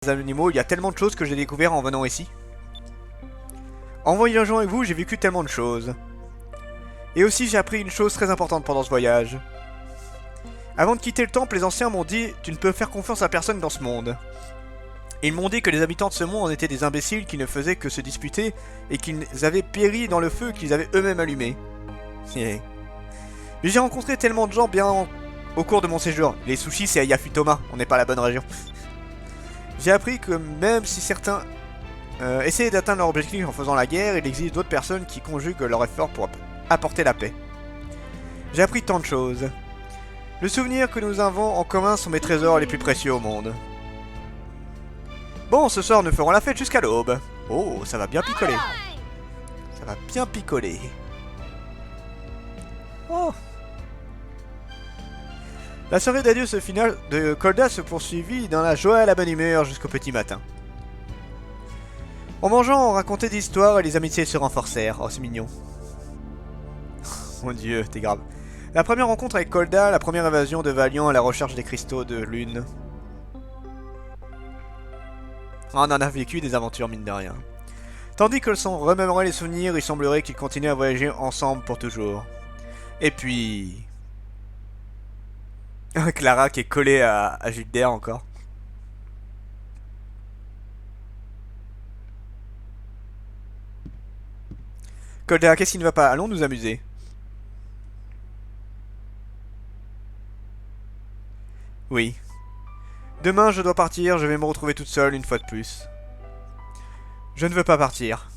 animaux, il y a tellement de choses que j'ai découvert en venant ici. En voyageant avec vous, j'ai vécu tellement de choses. Et aussi, j'ai appris une chose très importante pendant ce voyage. Avant de quitter le temple, les anciens m'ont dit « Tu ne peux faire confiance à personne dans ce monde ». Ils m'ont dit que les habitants de ce monde étaient des imbéciles qui ne faisaient que se disputer et qu'ils avaient péri dans le feu qu'ils avaient eux-mêmes allumé. Mais j'ai rencontré tellement de gens bien au cours de mon séjour. Les sushis, c'est à Yafutoma, on n'est pas à la bonne région. J'ai appris que même si certains essayaient d'atteindre leur objectif en faisant la guerre, il existe d'autres personnes qui conjuguent leurs efforts pour apporter la paix. J'ai appris tant de choses. Le souvenir que nous avons en commun sont mes trésors les plus précieux au monde. Bon, ce soir nous ferons la fête jusqu'à l'aube. Oh, ça va bien picoler. Ça va bien picoler. Oh. La soirée d'adieu de Kolda se poursuivit dans la joie et la bonne humeur jusqu'au petit matin. En mangeant, on racontait des histoires et les amitiés se renforcèrent. Oh, c'est mignon. Mon dieu, t'es grave. La première rencontre avec Kolda, la première évasion de Valiant à la recherche des cristaux de lune. On en a vécu des aventures mine de rien. Tandis que s'en remémorait les souvenirs, il semblerait qu'ils continuaient à voyager ensemble pour toujours. Et puis... Clara qui est collée à Gilder encore. Kolda, qu'est-ce qui ne va pas? Allons nous amuser. Oui. Demain, je dois partir, je vais me retrouver toute seule une fois de plus. Je ne veux pas partir.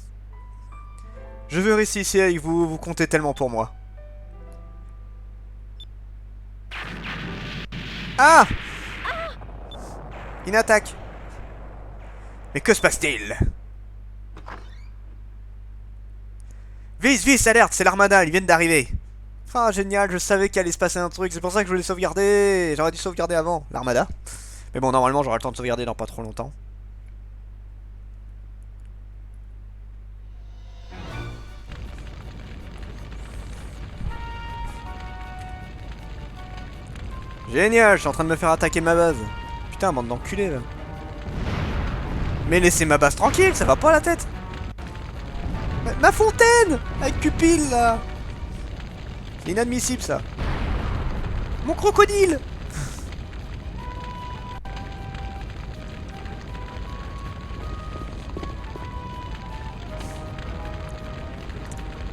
Je veux rester ici avec vous, vous comptez tellement pour moi. Ah! Une attaque! Mais que se passe-t-il? Vis, alerte, c'est l'armada, ils viennent d'arriver. Ah, génial, je savais qu'il allait se passer un truc, c'est pour ça que je voulais sauvegarder. J'aurais dû sauvegarder avant, l'armada. Mais bon, normalement, j'aurai le temps de sauvegarder dans pas trop longtemps. Génial, je suis en train de me faire attaquer ma base. Putain, bande d'enculés, là. Mais laissez ma base tranquille, ça va pas la tête. Ma fontaine! Avec Cupil, là. C'est inadmissible, ça. Mon crocodile!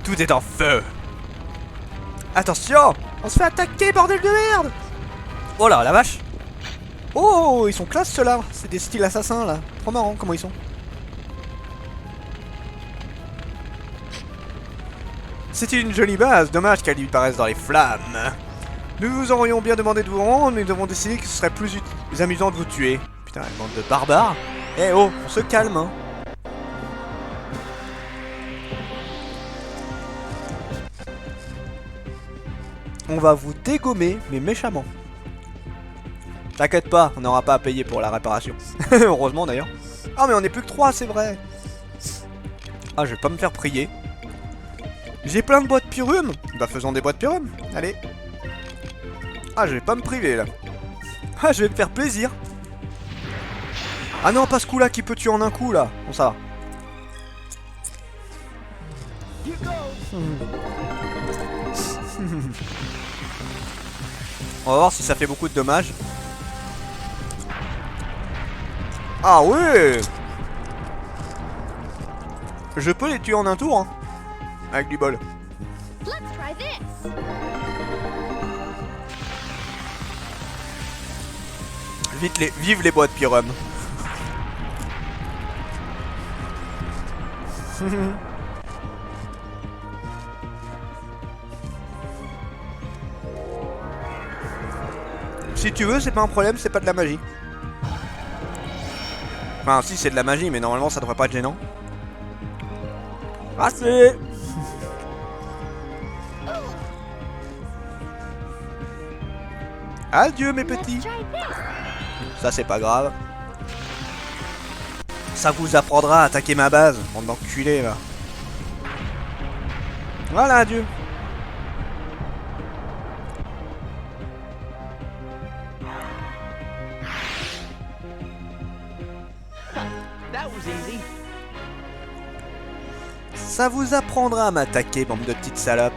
Tout est en feu. Attention! On se fait attaquer, bordel de merde! Oh là, la vache! Oh, ils sont classe ceux-là! C'est des styles assassins, là. Trop marrant, comment ils sont. C'était une jolie base, dommage qu'elle lui paraisse dans les flammes. Nous vous aurions bien demandé de vous rendre, mais nous avons décidé que ce serait plus amusant de vous tuer. Putain, une bande de barbares. Eh oh, on se calme, hein. On va vous dégommer, mais méchamment. T'inquiète pas, on n'aura pas à payer pour la réparation. Heureusement d'ailleurs. Ah mais on est plus que 3, c'est vrai. Ah, je vais pas me faire prier. J'ai plein de boîtes pyrum. Bah faisons des boîtes pyrum, allez. Ah, je vais pas me priver là. Ah, je vais me faire plaisir. Ah non, pas ce coup là qui peut tuer en un coup là. Bon, ça va. On va voir si ça fait beaucoup de dommages. Ah ouais! Je peux les tuer en un tour, hein. Avec du bol. Vite vive les boîtes pyrum. Si tu veux, c'est pas un problème, c'est pas de la magie. Enfin, si, c'est de la magie, mais normalement, ça devrait pas être gênant. Assez. Adieu, mes petits. Ça, c'est pas grave. Ça vous apprendra à attaquer ma base, bande d'enculés, là. Voilà, adieu. That was easy. Ça vous apprendra à m'attaquer, bande de petites salopes.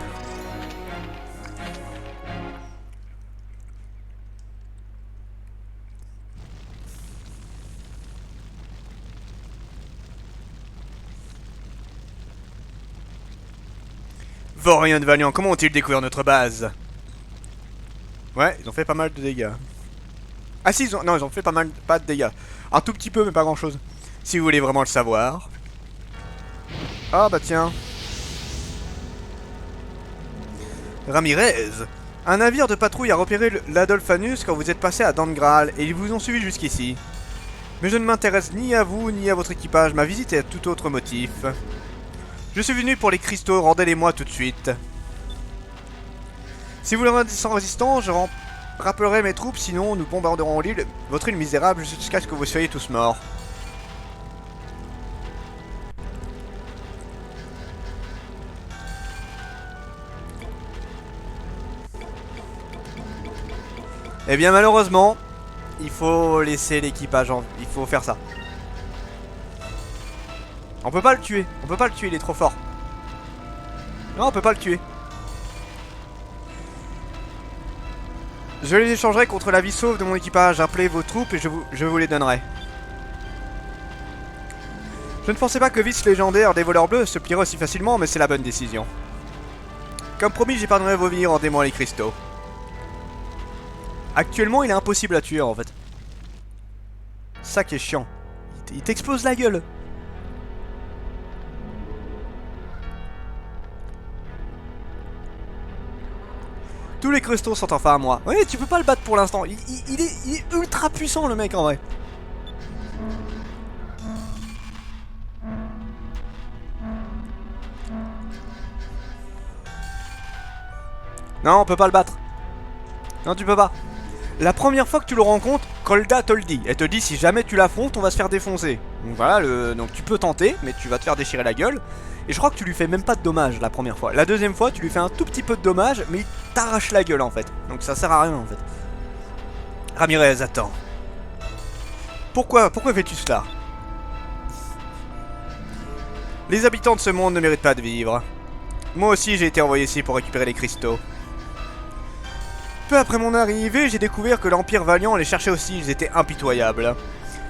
Vaurian Valiant, comment ont-ils découvert notre base? Ouais, ils ont fait pas mal de dégâts. Ah si, ils ont fait pas de dégâts. Un tout petit peu, mais pas grand-chose. Si vous voulez vraiment le savoir. Ah bah tiens. Ramirez. Un navire de patrouille a repéré l'Adolphanus quand vous êtes passé à Dangral et ils vous ont suivi jusqu'ici. Mais je ne m'intéresse ni à vous ni à votre équipage, ma visite est à tout autre motif. Je suis venu pour les cristaux, rendez-les-moi tout de suite. Si vous le rendez sans résistance, je rappellerai mes troupes, sinon nous bombarderons l'île, votre île misérable, jusqu'à ce que vous soyez tous morts. Eh bien malheureusement, il faut laisser l'équipage en... Il faut faire ça. On peut pas le tuer, il est trop fort. Non, on peut pas le tuer. Je les échangerai contre la vie sauve de mon équipage. Appelez vos troupes et je vous les donnerai. Je ne pensais pas que vice légendaire des voleurs bleus se plierait aussi facilement, mais c'est la bonne décision. Comme promis, j'épargnerai vos vies, rendez-moi les cristaux. Actuellement, il est impossible à tuer en fait. Ça qui est chiant. Il t'explose la gueule. Tous les cristaux sont enfin à moi. Oui, tu peux pas le battre pour l'instant. Il est ultra puissant le mec en vrai. Non, on peut pas le battre. Non, tu peux pas. La première fois que tu le rencontres, Kolda te le dit. Elle te dit si jamais tu l'affrontes, on va se faire défoncer. Donc voilà, donc tu peux tenter, mais tu vas te faire déchirer la gueule. Et je crois que tu lui fais même pas de dommages la première fois. La deuxième fois, tu lui fais un tout petit peu de dommages, mais il t'arrache la gueule en fait. Donc ça sert à rien en fait. Ramirez, attends. Pourquoi fais-tu cela? Les habitants de ce monde ne méritent pas de vivre. Moi aussi, j'ai été envoyé ici pour récupérer les cristaux. Peu après mon arrivée, j'ai découvert que l'Empire Valiant les cherchait aussi, ils étaient impitoyables.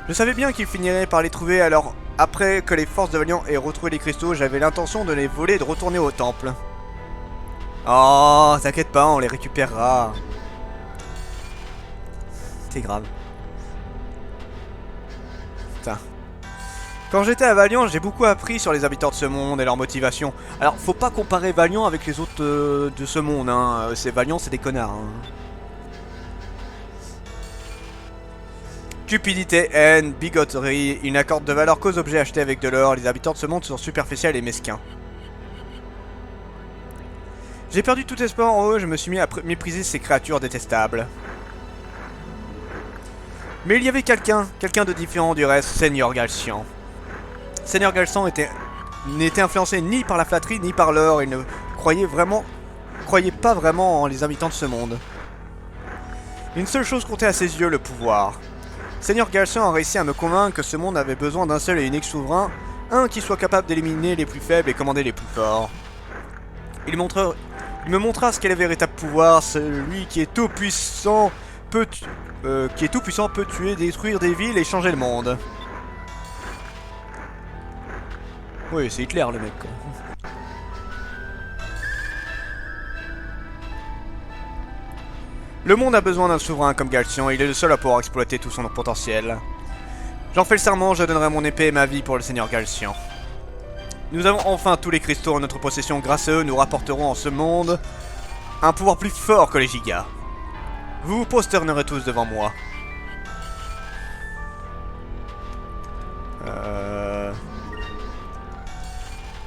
Je savais bien qu'ils finiraient par les trouver, alors après que les forces de Valiant aient retrouvé les cristaux, j'avais l'intention de les voler et de retourner au temple. Oh, t'inquiète pas, on les récupérera. C'est grave. Putain. Quand j'étais à Valiant, j'ai beaucoup appris sur les habitants de ce monde et leur motivation. Alors, faut pas comparer Valiant avec les autres de ce monde, hein. Valiant, c'est des connards, hein. Cupidité, haine, bigoterie, ils n'accordent de valeur qu'aux objets achetés avec de l'or. Les habitants de ce monde sont superficiels et mesquins. J'ai perdu tout espoir en eux, je me suis mis à mépriser ces créatures détestables. Mais il y avait quelqu'un de différent du reste, Seigneur Galcian. Seigneur Galcian n'était influencé ni par la flatterie ni par l'or, il ne croyait pas vraiment en les habitants de ce monde. Une seule chose comptait à ses yeux, le pouvoir. Seigneur Galcian a réussi à me convaincre que ce monde avait besoin d'un seul et unique souverain, un qui soit capable d'éliminer les plus faibles et commander les plus forts. Il me montra ce qu'est le véritable pouvoir, celui qui est tout puissant peut tuer, détruire des villes et changer le monde. Oui, c'est Hitler le mec quoi. Le monde a besoin d'un souverain comme Galcian, il est le seul à pouvoir exploiter tout son potentiel. J'en fais le serment, je donnerai mon épée et ma vie pour le Seigneur Galcian. Nous avons enfin tous les cristaux en notre possession, grâce à eux nous rapporterons en ce monde un pouvoir plus fort que les gigas. Vous vous prosternerez tous devant moi.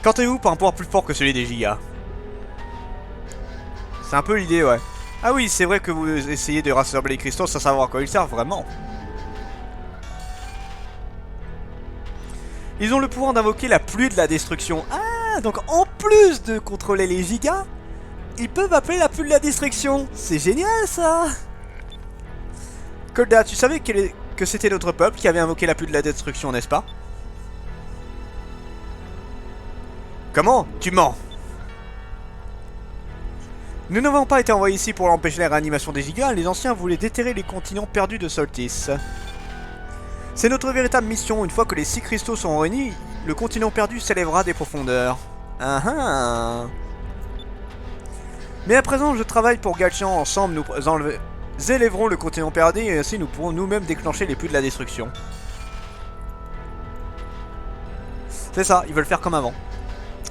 Qu'entendez-vous par un pouvoir plus fort que celui des gigas? C'est un peu l'idée, ouais. Ah oui, c'est vrai que vous essayez de rassembler les cristaux sans savoir à quoi ils servent vraiment. Ils ont le pouvoir d'invoquer la pluie de la destruction. Ah, donc en plus de contrôler les gigas, ils peuvent appeler la pluie de la destruction. C'est génial ça. Kolda, tu savais que c'était notre peuple qui avait invoqué la pluie de la destruction, n'est-ce pas? Comment? Tu mens! Nous n'avons pas été envoyés ici pour empêcher la réanimation des gigas, les anciens voulaient déterrer les continents perdus de Soltis. C'est notre véritable mission, une fois que les 6 cristaux seront réunis, le continent perdu s'élèvera des profondeurs. Ah ah. Mais à présent, je travaille pour Galchian, ensemble nous élèverons le continent perdu et ainsi nous pourrons nous-mêmes déclencher les pluies de la destruction. C'est ça, ils veulent faire comme avant.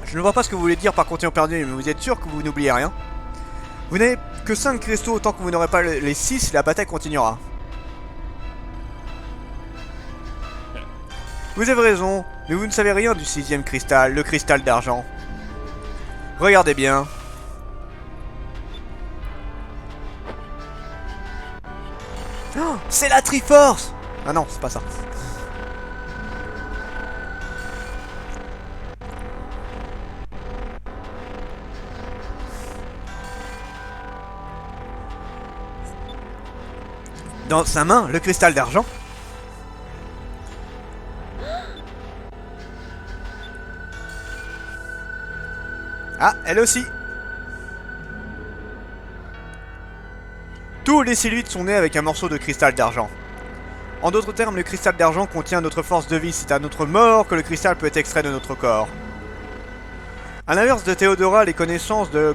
Je ne vois pas ce que vous voulez dire par continent perdu, mais vous êtes sûr que vous n'oubliez rien? Vous n'avez que 5 cristaux, autant que vous n'aurez pas les 6, la bataille continuera. Vous avez raison, mais vous ne savez rien du 6ème cristal, le cristal d'argent. Regardez bien. Oh, c'est la Triforce! Ah non, c'est pas ça. Dans sa main, le cristal d'argent. Ah, elle aussi. Tous les Silhuites sont nés avec un morceau de cristal d'argent. En d'autres termes, le cristal d'argent contient notre force de vie. C'est à notre mort que le cristal peut être extrait de notre corps. A l'inverse de Théodora, les connaissances de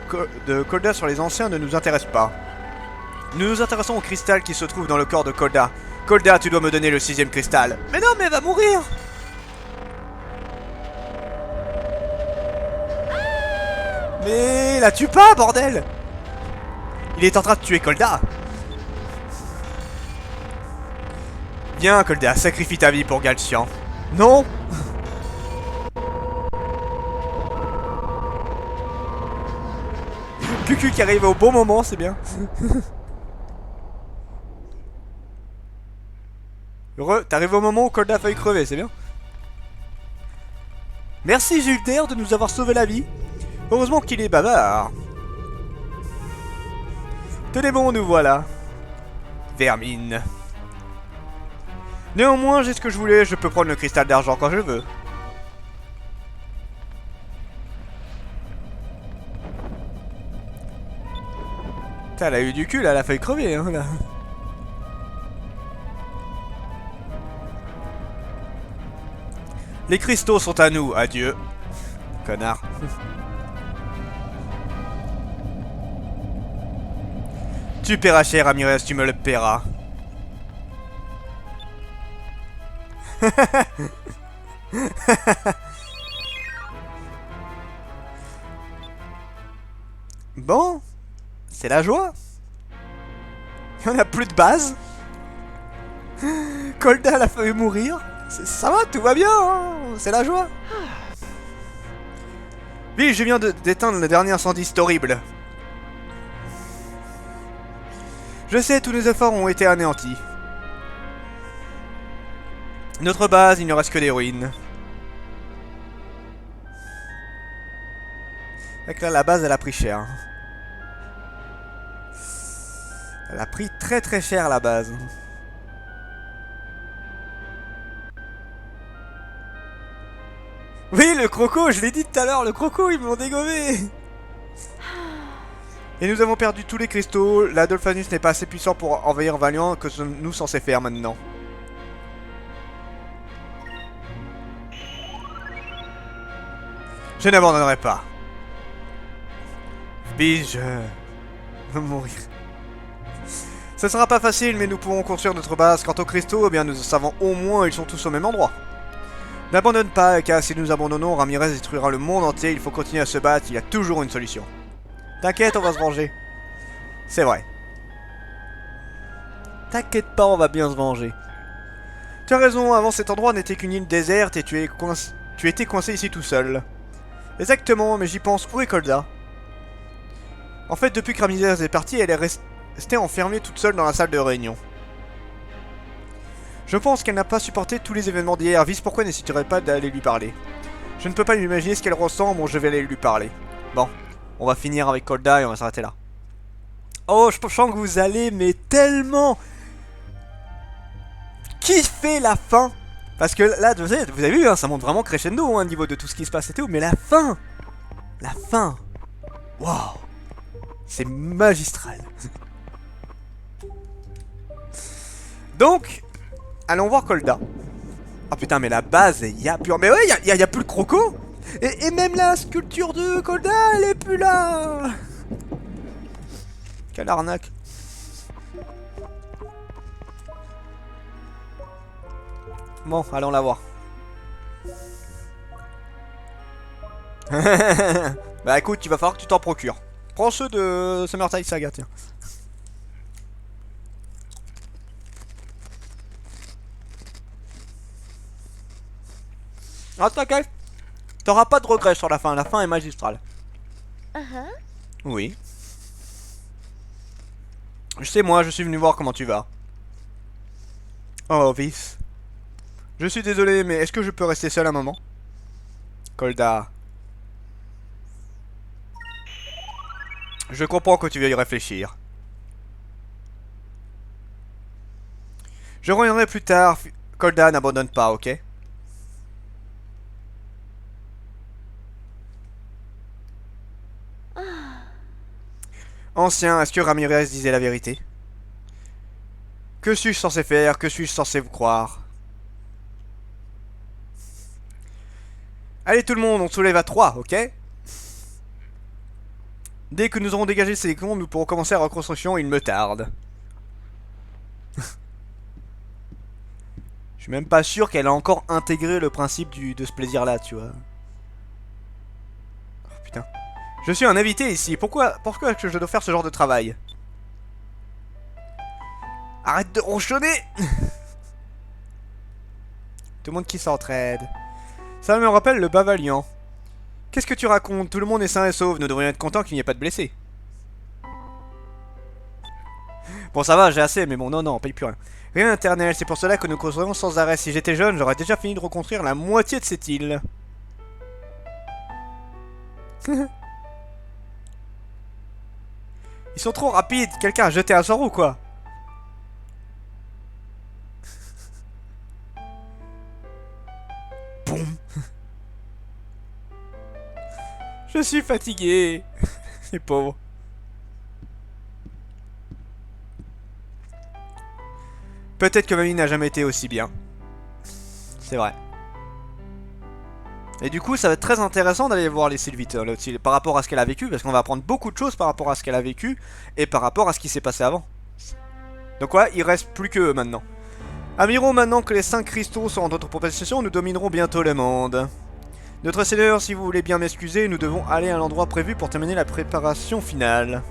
Kolda sur les anciens ne nous intéressent pas. Nous nous intéressons au cristal qui se trouve dans le corps de Kolda. Kolda, tu dois me donner le 6ème cristal. Mais non, mais elle va mourir! Mais la tue pas, bordel! Il est en train de tuer Kolda. Viens, Kolda, sacrifie ta vie pour Galchian. Non! Cucu qui arrive au bon moment, c'est bien. Heureux, t'arrives au moment où Kolda a failli crever, c'est bien. Merci Gilder de nous avoir sauvé la vie. Heureusement qu'il est bavard. Tenez bon, nous voilà. Vermine. Néanmoins, j'ai ce que je voulais, je peux prendre le cristal d'argent quand je veux. Putain, elle a eu du cul, là, elle a failli crever, hein, là. Les cristaux sont à nous, adieu. Connard. Tu paieras cher, Ramirez, tu me le paieras. Bon, c'est la joie. Il n'y en a plus de base. Kolda l'a fait mourir. Ça va, tout va bien, hein, c'est la joie. Oui, je viens d'éteindre le dernier incendie horrible. Je sais, tous nos efforts ont été anéantis. Notre base, il ne reste que des ruines. Fait là, la base, elle a pris cher. Elle a pris très très cher, la base. Oui, le croco, je l'ai dit tout à l'heure, le croco, ils m'ont dégommé. Et nous avons perdu tous les cristaux. La Dolphanus n'est pas assez puissant pour envahir Valiant que nous censés faire maintenant. Je n'abandonnerai pas. Puis-je vais mourir. Ce sera pas facile, mais nous pourrons construire notre base. Quant aux cristaux, eh bien nous savons au moins ils sont tous au même endroit. N'abandonne pas, car si nous abandonnons, Ramirez détruira le monde entier. Il faut continuer à se battre, il y a toujours une solution. T'inquiète, on va se venger. C'est vrai. T'inquiète pas, on va bien se venger. Tu as raison, avant cet endroit n'était qu'une île déserte et tu étais coincé ici tout seul. Exactement, mais j'y pense, où est Kolda? En fait, depuis que Ramirez est parti, elle est restée enfermée toute seule dans la salle de réunion. Je pense qu'elle n'a pas supporté tous les événements d'hier. Vice pourquoi n'hésiterait pas d'aller lui parler. Je ne peux pas imaginer ce qu'elle ressent, bon je vais aller lui parler. Bon, on va finir avec Kolda et on va s'arrêter là. Oh, je sens que vous allez, mais tellement kiffé la fin. Parce que là, vous avez vu, hein, ça monte vraiment crescendo hein, au niveau de tout ce qui se passe et tout. Mais la fin. La fin. Waouh. C'est magistral. Donc, allons voir Colda. Ah putain, mais la base, il y a plus... Mais ouais, il y a plus le croco. Et même la sculpture de Colda, elle est plus là. Quelle arnaque. Bon, allons la voir. Bah écoute, il va falloir que tu t'en procures. Prends ceux de Summertide Saga, tiens. Ah t'inquiète, t'auras pas de regrets sur la fin est magistrale. Oui. Je sais moi, je suis venu voir comment tu vas. Oh Vis. Je suis désolé, mais est-ce que je peux rester seul un moment? Colda. Je comprends que tu veuilles y réfléchir. Je reviendrai plus tard. Colda, n'abandonne pas, ok? Ancien, est-ce que Ramirez disait la vérité? Que suis-je censé faire? Que suis-je censé vous croire? Allez tout le monde, on soulève à 3, ok? Dès que nous aurons dégagé ces cons, nous pourrons commencer la reconstruction, il me tarde. Je suis même pas sûr qu'elle a encore intégré le principe de ce plaisir-là, tu vois. Oh putain. Je suis un invité ici, pourquoi est-ce que je dois faire ce genre de travail? Arrête de ronchonner. Tout le monde qui s'entraide. Ça me rappelle le Bavalian. Qu'est-ce que tu racontes? Tout le monde est sain et sauf, nous devrions être contents qu'il n'y ait pas de blessés. Bon ça va, j'ai assez, mais bon non, on paye plus rien. Rien d'internel, c'est pour cela que nous construisons sans arrêt. Si j'étais jeune, j'aurais déjà fini de reconstruire la moitié de cette île. Ils sont trop rapides, quelqu'un a jeté un sort ou quoi? Boum. Je suis fatigué. C'est pauvre. Peut-être que ma vie n'a jamais été aussi bien. C'est vrai. Et du coup, ça va être très intéressant d'aller voir les Sylvites par rapport à ce qu'elle a vécu, parce qu'on va apprendre beaucoup de choses par rapport à ce qu'elle a vécu et par rapport à ce qui s'est passé avant. Donc ouais, il reste plus que eux maintenant. Amiraux, maintenant que les 5 cristaux sont en notre possession, nous dominerons bientôt le monde. Notre seigneur, si vous voulez bien m'excuser, nous devons aller à l'endroit prévu pour terminer la préparation finale.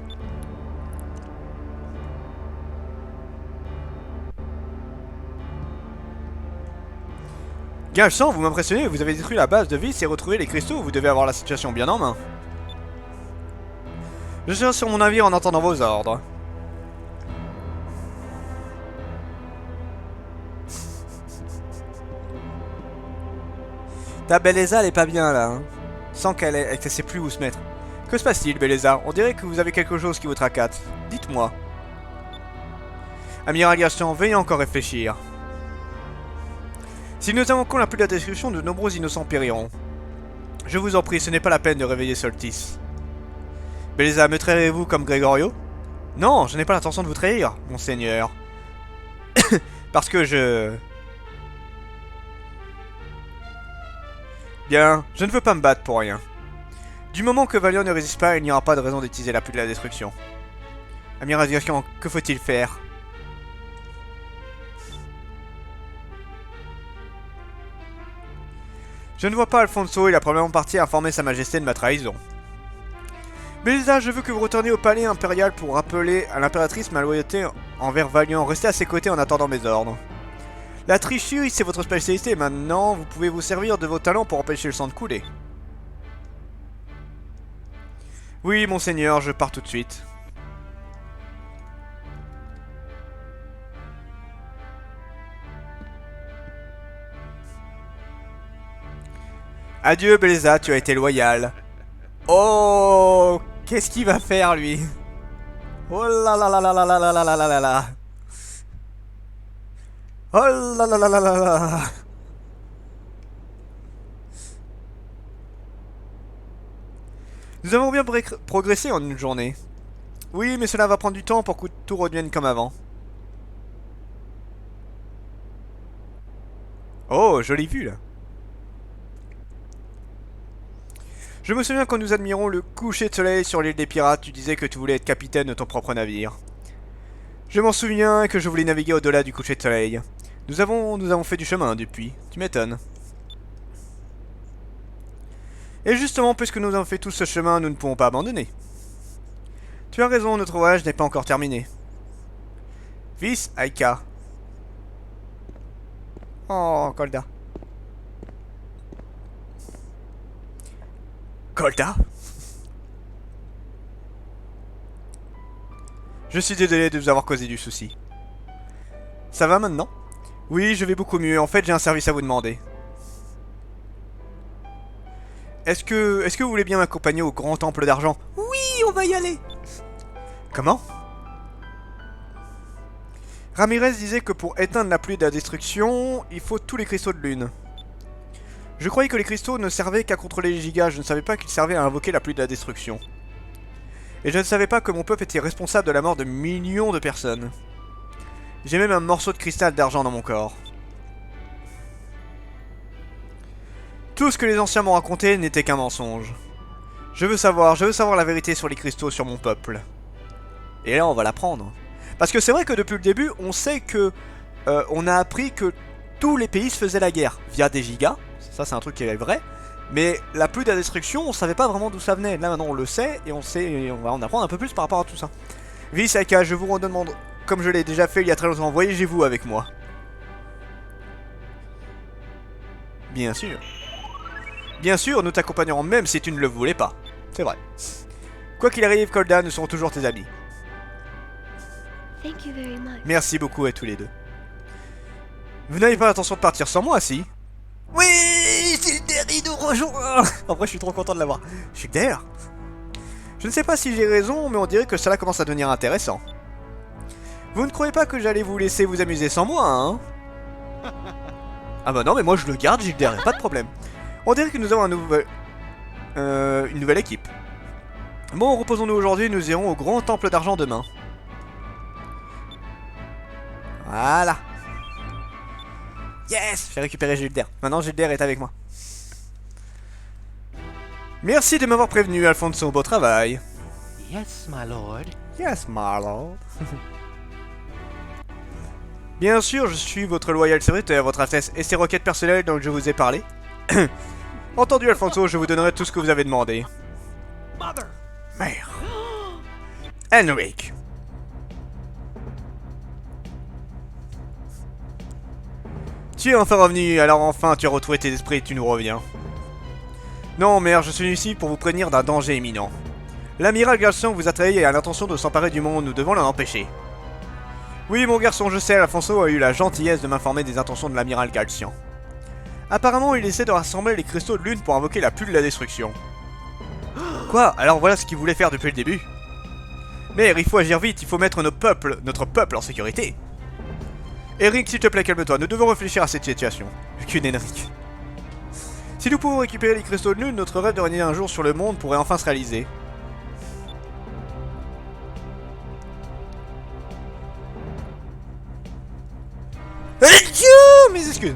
Gage 100, vous m'impressionnez, vous avez détruit la base de Vis et retrouvé les cristaux, vous devez avoir la situation bien en main. Je serai sur mon navire en attendant vos ordres. Ta Belleza, elle est pas bien là, hein. Sans qu'elle sait plus où se mettre. Que se passe-t-il, Belleza? On dirait que vous avez quelque chose qui vous tracasse. Dites-moi. Amiral Gaston, veuillez encore réfléchir. Si nous invoquons la pluie de la destruction, de nombreux innocents périront. Je vous en prie, ce n'est pas la peine de réveiller Soltis. Belleza, me trahirez-vous comme Gregorio? Non, je n'ai pas l'intention de vous trahir, monseigneur. Parce que je... Bien, je ne veux pas me battre pour rien. Du moment que Valiant ne résiste pas, il n'y aura pas de raison d'utiliser la pluie de la destruction. Amiral Gaston, que faut-il faire? Je ne vois pas Alfonso, il a probablement parti informer sa majesté de ma trahison. Belleza, je veux que vous retourniez au palais impérial pour rappeler à l'impératrice ma loyauté envers Valiant. Restez à ses côtés en attendant mes ordres. La tricherie, c'est votre spécialité. Maintenant, vous pouvez vous servir de vos talents pour empêcher le sang de couler. Oui, monseigneur, je pars tout de suite. Adieu, Belleza, tu as été loyal. Oh, qu'est-ce qu'il va faire, lui? Oh là là là là là là là là là là là. Oh là là là là là là. Nous avons bien progressé en une journée. Oui, mais cela va prendre du temps pour que tout redevienne comme avant. Oh, jolie vue là. Je me souviens quand nous admirons le coucher de soleil sur l'île des pirates, tu disais que tu voulais être capitaine de ton propre navire. Je m'en souviens que je voulais naviguer au-delà du coucher de soleil. Nous avons fait du chemin depuis, tu m'étonnes. Et justement, puisque nous avons fait tout ce chemin, nous ne pouvons pas abandonner. Tu as raison, notre voyage n'est pas encore terminé. Vis Aika. Oh, Golda. Golda? Je suis désolé de vous avoir causé du souci. Ça va maintenant? Oui, je vais beaucoup mieux. En fait, j'ai un service à vous demander. Est-ce que vous voulez bien m'accompagner au grand temple d'argent? Oui, on va y aller. Comment? Ramirez disait que pour éteindre la pluie de la destruction, il faut tous les cristaux de lune. Je croyais que les cristaux ne servaient qu'à contrôler les gigas, je ne savais pas qu'ils servaient à invoquer la pluie de la destruction. Et je ne savais pas que mon peuple était responsable de la mort de millions de personnes. J'ai même un morceau de cristal d'argent dans mon corps. Tout ce que les anciens m'ont raconté n'était qu'un mensonge. Je veux savoir la vérité sur les cristaux sur mon peuple. Et là, on va l'apprendre. Parce que c'est vrai que depuis le début, on sait que... on a appris que tous les pays se faisaient la guerre via des gigas. Ça, c'est un truc qui est vrai. Mais la pluie de la destruction, on savait pas vraiment d'où ça venait. Là, maintenant, on le sait et on va en apprendre un peu plus par rapport à tout ça. Visaka, je vous redemande, comme je l'ai déjà fait il y a très longtemps, voyagez-vous avec moi. Bien sûr. Bien sûr, nous t'accompagnerons même si tu ne le voulais pas. C'est vrai. Quoi qu'il arrive, Golda, nous serons toujours tes amis. Merci beaucoup à tous les deux. Vous n'avez pas l'intention de partir sans moi, si? Oui, Gilder, il nous rejoint. En vrai, je suis trop content de l'avoir. Gilder? Je ne sais pas si j'ai raison, mais on dirait que cela commence à devenir intéressant. Vous ne croyez pas que j'allais vous laisser vous amuser sans moi, hein? Ah bah non, mais moi je le garde, Gilder, y'a pas de problème. On dirait que nous avons une nouvelle équipe. Bon, reposons-nous aujourd'hui, nous irons au grand temple d'argent demain. Voilà. Yes, j'ai récupéré Gilder. Maintenant, Gilder est avec moi. Merci de m'avoir prévenu, Alfonso. Beau travail. Yes, my lord. Yes, my lord. Bien sûr, je suis votre loyal serviteur, votre Altesse, et ces requêtes personnelles dont je vous ai parlé. Entendu, Alfonso, je vous donnerai tout ce que vous avez demandé. Mère. Henrik. Tu es enfin revenu, alors enfin tu as retrouvé tes esprits et tu nous reviens. Non, mère, je suis ici pour vous prévenir d'un danger imminent. L'amiral Galcian vous a trahi et a l'intention de s'emparer du monde, nous devons l'en empêcher. Oui, mon garçon, je sais, Alfonso a eu la gentillesse de m'informer des intentions de l'amiral Galcian. Apparemment, il essaie de rassembler les cristaux de lune pour invoquer la pluie de la destruction. Quoi? Alors voilà ce qu'il voulait faire depuis le début. Mère, il faut agir vite, il faut mettre notre peuple en sécurité. Eric, s'il te plaît, calme-toi, nous devons réfléchir à cette situation. Qu'une Henrik. Si nous pouvons récupérer les cristaux de lune, notre rêve de régner un jour sur le monde pourrait enfin se réaliser. Mes excuses.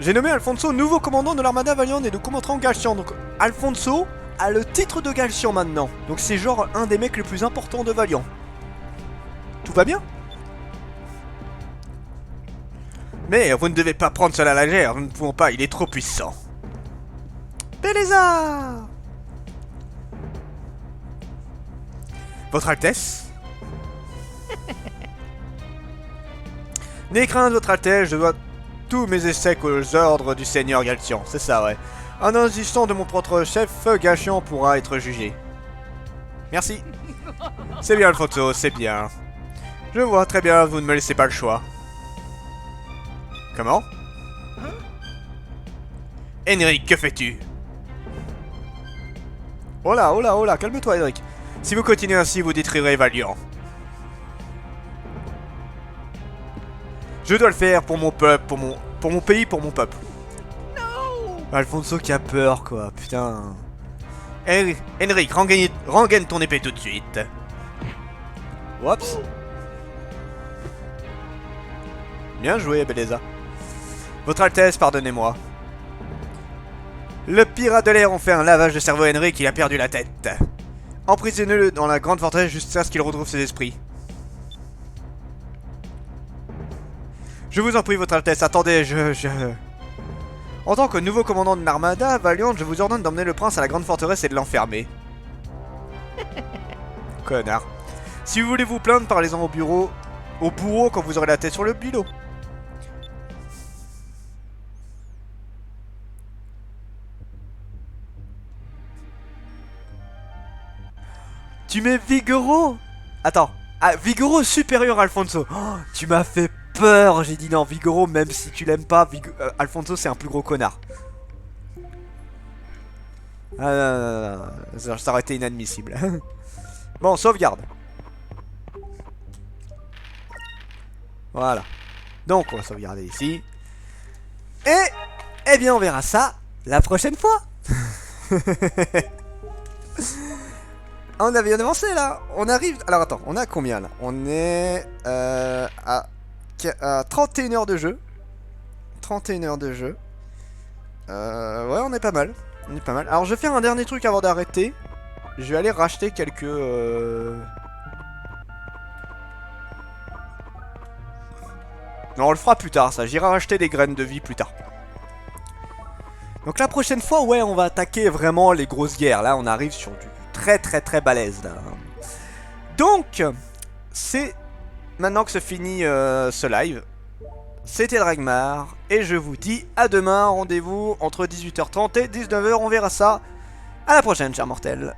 J'ai nommé Alfonso nouveau commandant de l'armada Valiant et de combattant Galcian. Donc Alfonso a le titre de Galcian maintenant. Donc c'est genre un des mecs les plus importants de Valiant. Tout va bien? Mais vous ne devez pas prendre cela à la légère, nous ne pouvons pas, il est trop puissant. Beleza! Votre Altesse? N'ayez crainte, Votre Altesse, je dois tous mes essais aux ordres du Seigneur Galcian, c'est ça, ouais. Un insistant de mon propre chef, Galcian pourra être jugé. Merci. C'est bien, Alfonso, c'est bien. Je vois, très bien, vous ne me laissez pas le choix. Comment? Henrik, que fais-tu? Oh là, oh là, oh là, calme-toi, Henrik. Si vous continuez ainsi, vous détruirez Valiant. Je dois le faire pour mon peuple, pour mon pays, pour mon peuple. Alfonso qui a peur, quoi. Putain. Henrik, rengaine ton épée tout de suite. Oups. Bien joué, Belleza. Votre Altesse, pardonnez-moi. Le pirate de l'air ont fait un lavage de cerveau à Henrik, il a perdu la tête. Emprisonnez-le dans la grande forteresse jusqu'à ce qu'il retrouve ses esprits. Je vous en prie, votre Altesse, attendez, En tant que nouveau commandant de l'armada Valiant, je vous ordonne d'emmener le prince à la grande forteresse et de l'enfermer. Connard. Si vous voulez vous plaindre, parlez-en au bourreau quand vous aurez la tête sur le bidon. Tu mets Vigoro? Attends. Ah, Vigoro supérieur à Alfonso. Oh, tu m'as fait peur. J'ai dit non, Vigoro, même si tu l'aimes pas, Alfonso c'est un plus gros connard. Ah, non, ça aurait été inadmissible. Bon, sauvegarde. Voilà. Donc on va sauvegarder ici. Et, eh bien on verra ça la prochaine fois. On a bien avancé là. On arrive... Alors attends, on a combien là? On est à 31 heures de jeu. 31 heures de jeu. Ouais, on est pas mal. On est pas mal. Alors je vais faire un dernier truc avant d'arrêter. Je vais aller racheter quelques... Non, on le fera plus tard ça. J'irai racheter des graines de vie plus tard. Donc la prochaine fois, ouais, on va attaquer vraiment les grosses guerres. Là, on arrive sur du très balèze là. Donc, c'est maintenant que se finit ce live. C'était Dragmar et je vous dis à demain. Rendez-vous entre 18h30 et 19h. On verra ça. À la prochaine, chers mortels.